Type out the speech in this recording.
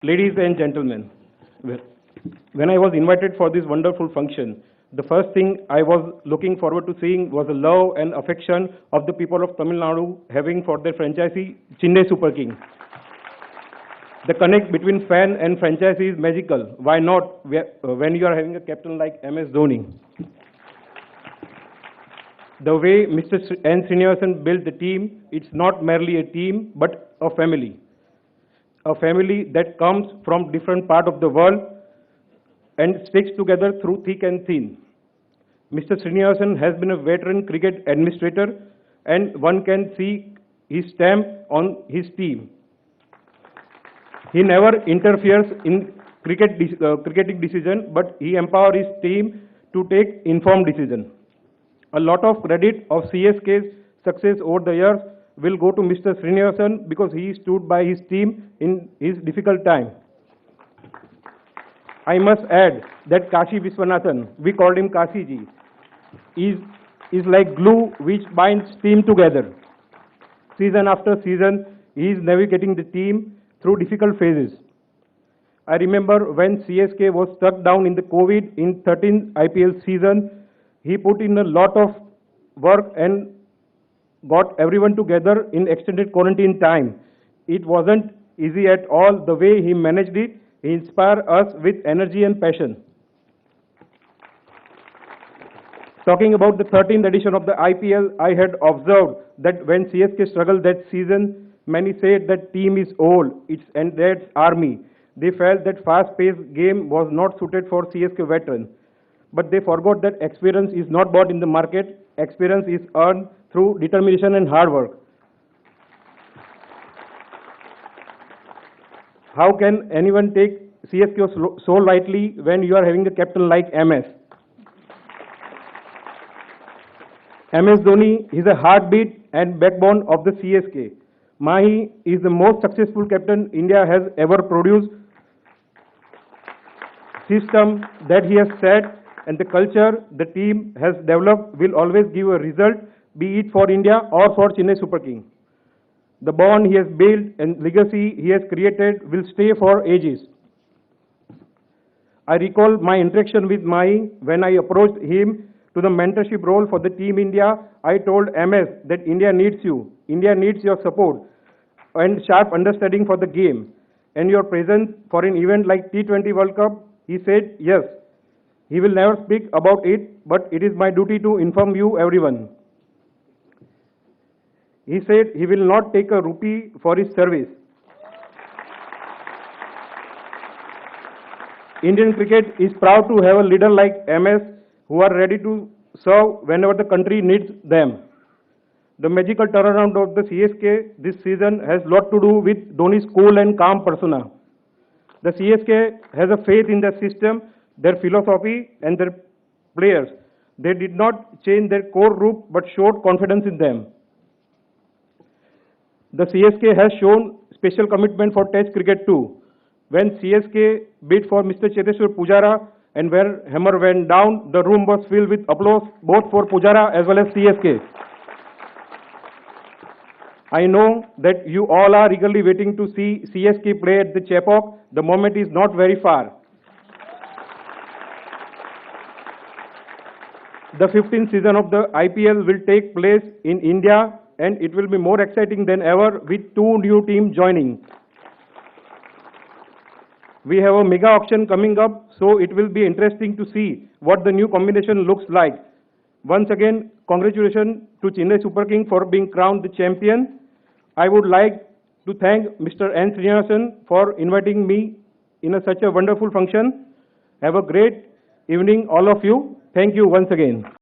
Ladies and gentlemen, when I was invited for this wonderful function, the first thing I was looking forward to seeing was the love and affection of the people of Tamil Nadu having for their franchisee, Chennai Super King. The connect between fan and franchisee is magical. Why not when you are having a captain like MS Dhoni? The way Mr. N. Srinivasan built the team, it's not merely a team, but a family. A family that comes from different parts of the world and sticks together through thick and thin. Mr. Srinivasan has been a veteran cricket administrator, and one can see his stamp on his team. He never interferes in cricketing decision, but he empowers his team to take informed decision. A lot of credit of CSK's success over the years will go to Mr. Srinivasan because he stood by his team in his difficult time. I must add that Kashi Viswanathan, we called him Kashi ji, is like glue which binds team together. Season after season, he is navigating the team through difficult phases. I remember when CSK was stuck down in the COVID in 13th IPL season, he put in a lot of work and got everyone together in extended quarantine time. It wasn't easy at all the way he managed it. He inspired us with energy and passion. Talking about the 13th edition of the IPL, I had observed that when CSK struggled that season, many said that team is old, and that's army. They felt that fast-paced game was not suited for CSK veteran. But they forgot that experience is not bought in the market. Experience is earned through determination and hard work. How can anyone take CSK so lightly when you are having a captain like MS? MS Dhoni is a heartbeat and backbone of the CSK. Mahi is the most successful captain India has ever produced. System that he has set and the culture the team has developed will always give a result, be it for India or for Chennai Super King. The bond he has built and legacy he has created will stay for ages. I recall my interaction with Mahi when I approached him to the mentorship role for the Team India. I told MS that India needs you. India needs your support and sharp understanding for the game. And your presence for an event like T20 World Cup, he said yes. He will never speak about it, but it is my duty to inform you everyone. He said he will not take a rupee for his service. Indian cricket is proud to have a leader like MS who are ready to serve whenever the country needs them. The magical turnaround of the CSK this season has lot to do with Dhoni's cool and calm persona. The CSK has a faith in their system, their philosophy and their players. They did not change their core group but showed confidence in them. The CSK has shown special commitment for Test cricket too. When CSK bid for Mr. Cheteshwar Pujara and where hammer went down, the room was filled with applause both for Pujara as well as CSK. I know that you all are eagerly waiting to see CSK play at the Chepauk. The moment is not very far. The 15th season of the IPL will take place in India and it will be more exciting than ever with two new teams joining. We have a mega auction coming up, so it will be interesting to see what the new combination looks like. Once again, congratulations to Chennai Super King for being crowned the champion. I would like to thank Mr. N. Srinivasan for inviting me in such a wonderful function. Have a great evening, all of you. Thank you once again.